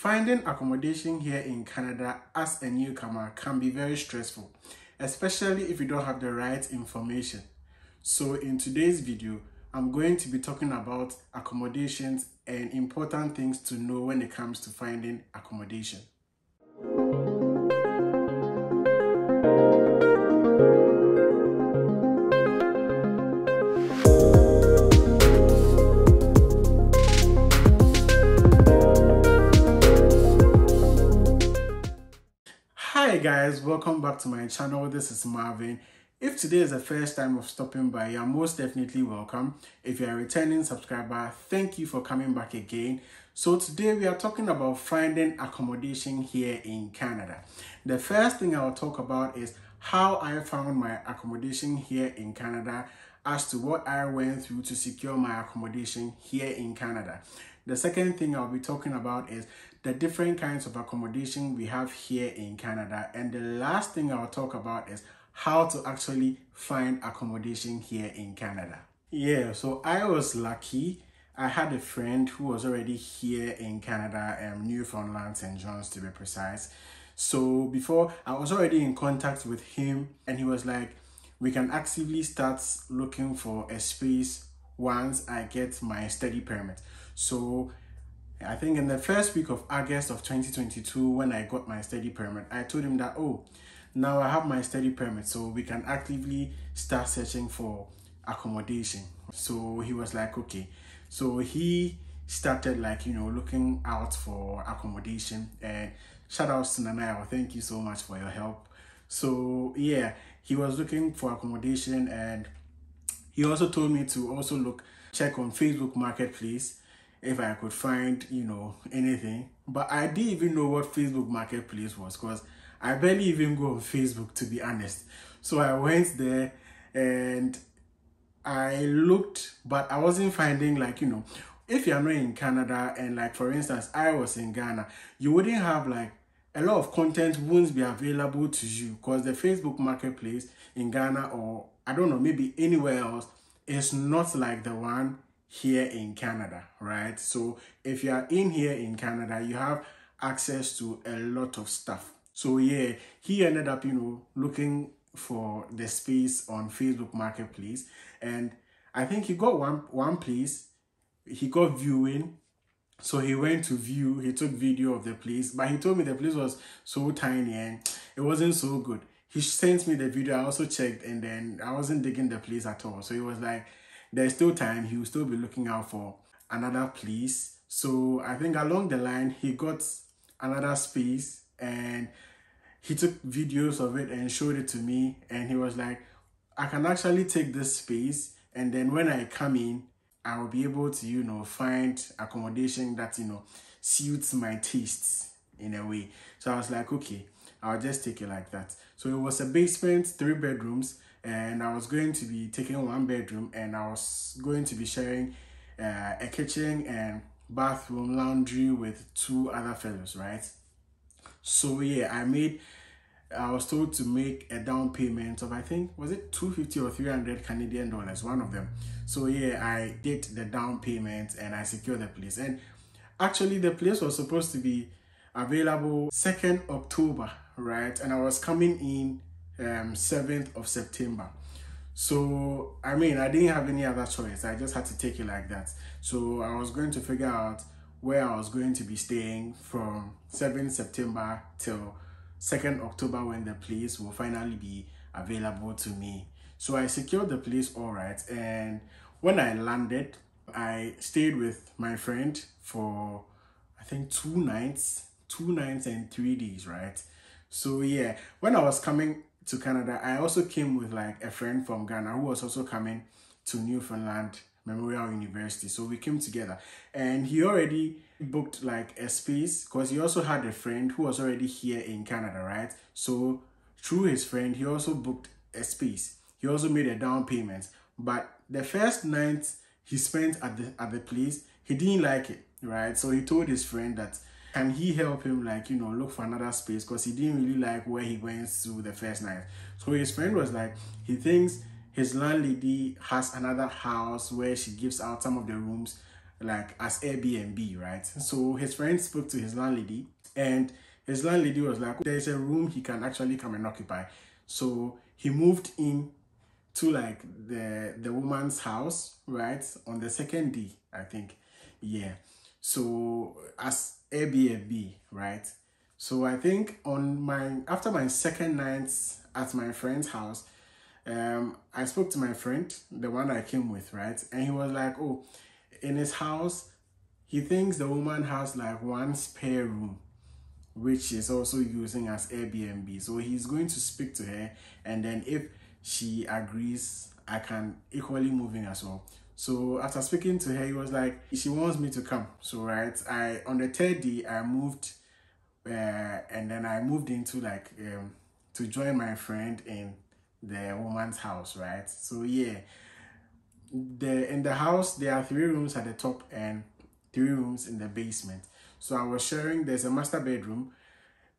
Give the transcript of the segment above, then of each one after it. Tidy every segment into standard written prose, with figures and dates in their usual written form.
Finding accommodation here in Canada as a newcomer can be very stressful, especially if you don't have the right information. So in today's video, I'm going to be talking about accommodations and important things to know when it comes to finding accommodation. Hi guys, welcome back to my channel. This is Marvin. If today is the first time of stopping by, you're most definitely welcome. If you're a returning subscriber, thank you for coming back again. So today we are talking about finding accommodation here in Canada. The first thing I'll talk about is how I found my accommodation here in Canada, as to what I went through to secure my accommodation here in Canada. The second thing I'll be talking about is the different kinds of accommodation we have here in Canada. And the last thing I'll talk about is how to actually find accommodation here in Canada. Yeah, so I was lucky. I had a friend who was already here in Canada, Newfoundland, St. John's to be precise. So before, I was already in contact with him, and he was like, we can actively start looking for a space once I get my study permit. So I think in the first week of August of 2022, when I got my study permit, I told him that, oh, now I have my study permit, so we can actively start searching for accommodation. So he was like, okay. So he started looking out for accommodation, and shout out to Nanaya. Thank you so much for your help. So yeah, he was looking for accommodation, and he also told me to also check on Facebook Marketplace if I could find, anything. But I didn't even know what Facebook Marketplace was, because I barely even go on Facebook, to be honest. So I went there and I looked, but I wasn't finding if you're not in Canada, and for instance, I was in Ghana, you wouldn't have a lot of content won't be available to you, because the Facebook Marketplace in Ghana, or I don't know, maybe anywhere else, is not like the one here in Canada, right? So if you are in here in Canada, you have access to a lot of stuff. So yeah, he ended up, looking for the space on Facebook Marketplace, and I think he got one place. He got viewing. So he went to view, he took video of the place, but he told me the place was so tiny and it wasn't so good. He sent me the video, I also checked, and then I wasn't digging the place at all. So he was like, there's still time, he will still be looking out for another place. So I think along the line, he got another space and he took videos of it and showed it to me. And he was like, I can actually take this space, and then when I come in, I will be able to, find accommodation that, suits my tastes in a way. So I was like, okay, I'll just take it like that. So it was a basement, 3 bedrooms, and I was going to be taking 1 bedroom, and I was going to be sharing a kitchen and bathroom, laundry with 2 other fellows, right? So yeah, I was told to make a down payment of, I think, was it 250 or 300 Canadian dollars, one of them. So yeah, I did the down payment and I secured the place. And actually the place was supposed to be available 2nd October, right? And I was coming in 7th of September. So, I didn't have any other choice. I just had to take it like that. So I was going to figure out where I was going to be staying from 7th September till 2nd October, when the place will finally be available to me. So I secured the place all right, and when I landed, I stayed with my friend for I think 2 nights and 3 days, right? So yeah, when I was coming to Canada, I also came with a friend from Ghana who was also coming to Newfoundland Memorial University. So we came together, and he already booked a space, because he also had a friend who was already here in Canada, right? So through his friend, he also booked a space. He also made a down payment, but the first night he spent at the place, he didn't like it, right? So he told his friend that can he help him look for another space, because he didn't really like where he went to the first night. So his friend was like, he thinks his landlady has another house where she gives out some of the rooms like as Airbnb, right? So his friend spoke to his landlady, and his landlady was like, there's a room he can actually come and occupy. So he moved in to like the woman's house, right, on the second day, I think. Yeah, so as Airbnb, right? So I think on my after my second night at my friend's house, I spoke to my friend, the one I came with, right? And he was like, oh, in his house, he thinks the woman has like one spare room, which is also using as Airbnb. So he's going to speak to her, and then if she agrees, I can equally move in as well. So after speaking to her, he was like, she wants me to come. So right, on the third day I moved, and then I moved into like to join my friend in the woman's house, right? So yeah, in the house there are 3 rooms at the top and 3 rooms in the basement. So I was sharing, there's a master bedroom,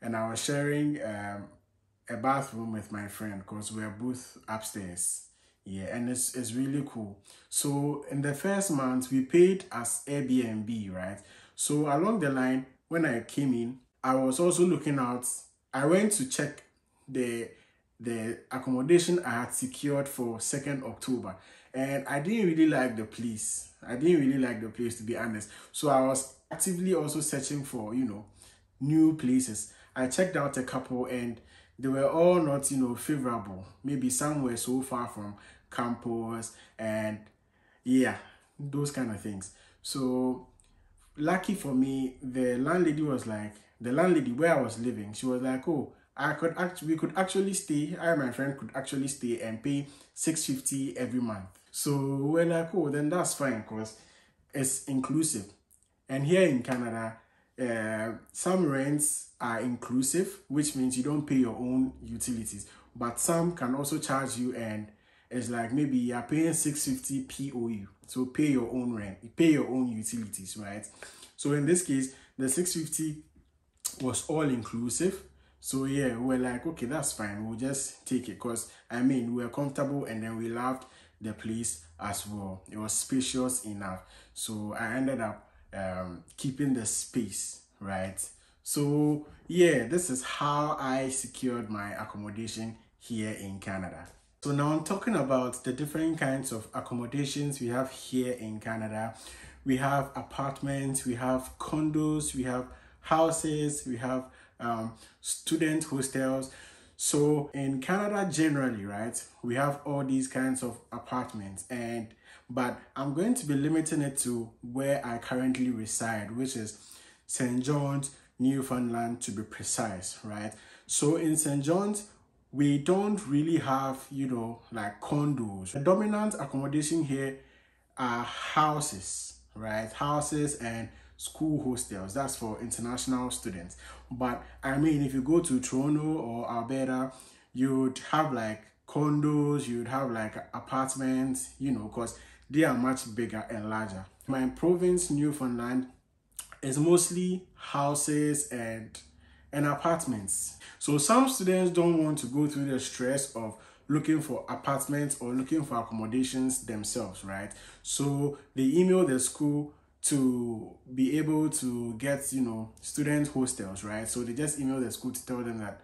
and I was sharing a bathroom with my friend because we're both upstairs. Yeah, and it's really cool. So in the first month we paid as Airbnb, right? So along the line, when I came in, I was also looking out. I went to check the accommodation I had secured for 2nd October, and I didn't really like the place. I didn't really like the place, to be honest. So I was actively also searching for, you know, new places. I checked out a couple and they were all not, you know, favorable. Maybe some were so far from campus, and yeah, those kind of things. So lucky for me, the landlady where I was living, she was like, oh, we could actually stay, I and my friend could actually stay and pay 650 every month. So we're like, oh, then that's fine because it's inclusive. And here in Canada, some rents are inclusive, which means you don't pay your own utilities, but some can also charge you, and it's like maybe you're paying 650 POU. So pay your own rent, you pay your own utilities, right? So in this case, the 650 was all inclusive. So yeah, we're like, okay, that's fine. We'll just take it because I mean, we were comfortable, and then we loved the place as well. It was spacious enough. So I ended up keeping the space, right? So yeah, this is how I secured my accommodation here in Canada. So now I'm talking about the different kinds of accommodations we have here in Canada. We have apartments, we have condos, we have houses, we have student hostels. So in Canada generally, right, we have all these kinds of apartments, but I'm going to be limiting it to where I currently reside, which is St. John's, Newfoundland, to be precise, right? So in St. John's, we don't really have, you know, like condos. The dominant accommodation here are houses, right? Houses and school hostels. That's for international students. But I mean, if you go to Toronto or Alberta, you'd have like condos, you'd have like apartments, you know, because they are much bigger and larger. My province, Newfoundland, is mostly houses and apartments. So some students don't want to go through the stress of looking for apartments or looking for accommodations themselves, right? So they email the school to be able to get, you know, student hostels, right? So they just email the school to tell them that,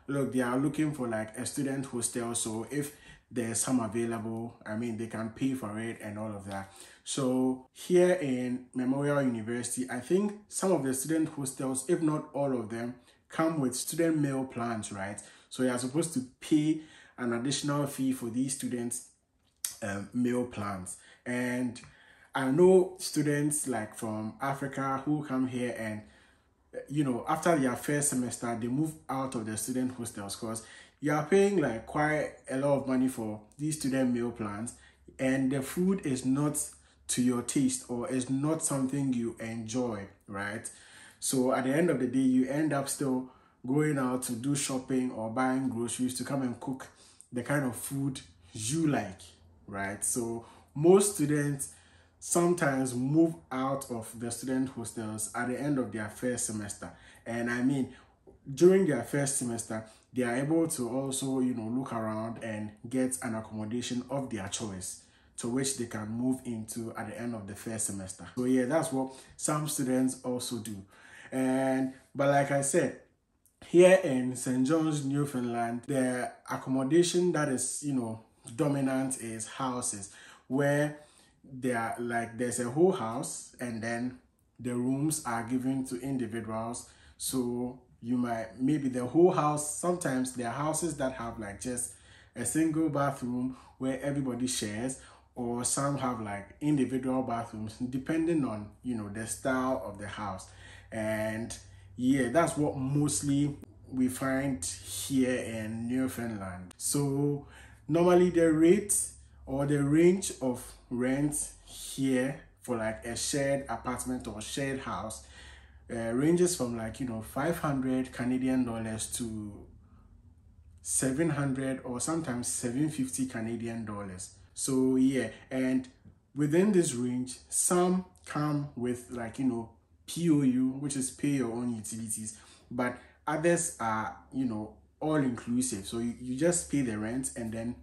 look, they are looking for like a student hostel. So if there's some available, I mean, they can pay for it and all of that. So here in Memorial University, I think some of the student hostels, if not all of them, come with student meal plans, right? So you're supposed to pay an additional fee for these students' meal plans. And I know students like from Africa who come here and, you know, after their first semester, they move out of the student hostels because you are paying like quite a lot of money for these student meal plans, and the food is not to your taste or is not something you enjoy, right? So at the end of the day, you end up still going out to do shopping or buying groceries to come and cook the kind of food you like, right? So most students sometimes move out of the student hostels at the end of their first semester. And I mean, during their first semester, they are able to also, you know, look around and get an accommodation of their choice. to which they can move into at the end of the first semester. So yeah, that's what some students also do. But like I said, here in St. John's, Newfoundland, the accommodation that is, dominant is houses, where there's a whole house and then the rooms are given to individuals. So maybe the whole house, sometimes there are houses that have like just a single bathroom where everybody shares, or some have like individual bathrooms depending on, the style of the house. And yeah, that's what mostly we find here in Newfoundland. So normally the rate or the range of rent here for like a shared apartment or shared house ranges from like 500 Canadian dollars to 700 or sometimes 750 Canadian dollars. So yeah, and within this range, some come with like POU, which is pay your own utilities, but others are all inclusive. So you just pay the rent, and then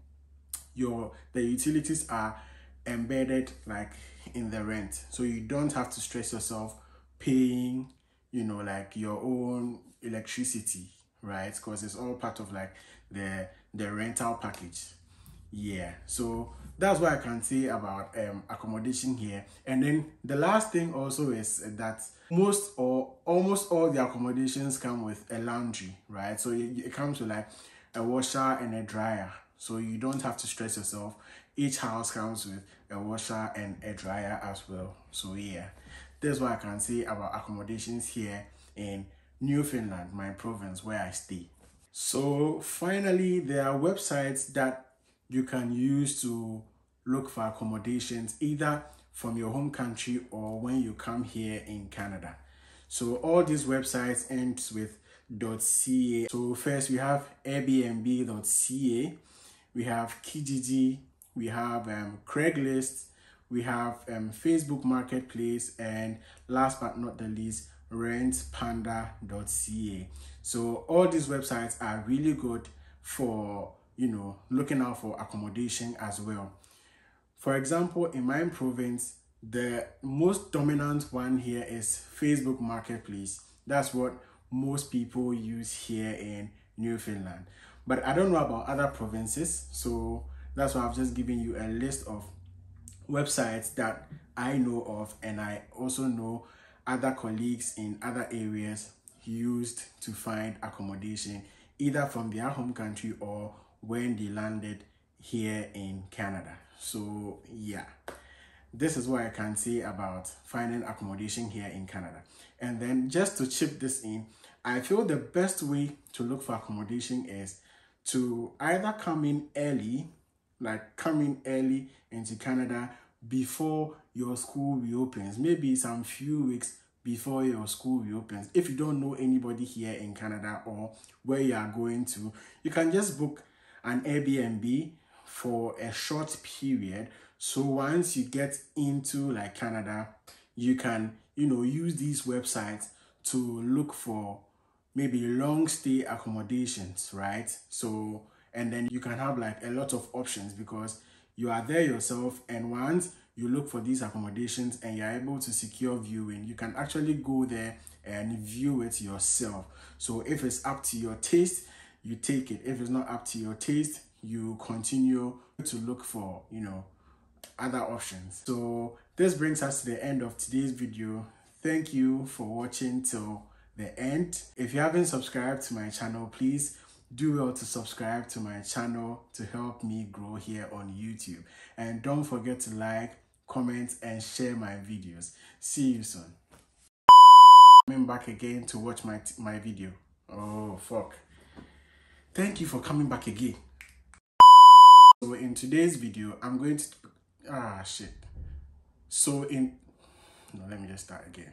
the utilities are embedded like in the rent, so you don't have to stress yourself paying like your own electricity, right? Because it's all part of like the rental package. Yeah, so that's what I can say about accommodation here. And then the last thing also is that most or almost all the accommodations come with a laundry, right? So it comes with like a washer and a dryer, so you don't have to stress yourself. Each house comes with a washer and a dryer as well. So yeah, that's what I can say about accommodations here in Newfoundland, my province where I stay. So finally, there are websites that you can use to look for accommodations either from your home country or when you come here in Canada. So all these websites ends with .ca. So first we have Airbnb.ca, we have Kijiji, we have Craigslist, we have Facebook Marketplace, and last but not the least, rentpanda.ca. So all these websites are really good for looking out for accommodation as well. For example, in my province, the most dominant one here is Facebook Marketplace. That's what most people use here in Newfoundland. But I don't know about other provinces, so that's why I've just given you a list of websites that I know of, and I also know other colleagues in other areas used to find accommodation either from their home country or when they landed here in Canada. So yeah, this is what I can say about finding accommodation here in Canada. And then just to chip this in, I feel the best way to look for accommodation is to either come in early into Canada before your school reopens, maybe some few weeks before your school reopens. If you don't know anybody here in Canada or where you are going to, you can just book an Airbnb for a short period. So once you get into like Canada, you can use these websites to look for maybe long stay accommodations, right? So and then you can have like a lot of options because you are there yourself, and once you look for these accommodations and you're able to secure viewing, you can actually go there and view it yourself. So if it's up to your taste, you take it. If it's not up to your taste, you continue to look for other options. So this brings us to the end of today's video. Thank you for watching till the end. If you haven't subscribed to my channel, please do well to subscribe to my channel to help me grow here on YouTube. And don't forget to like, comment, and share my videos. See you soon. Coming back again to watch my video. Oh fuck. Thank you for coming back again. So in today's video, I'm going to let me just start again.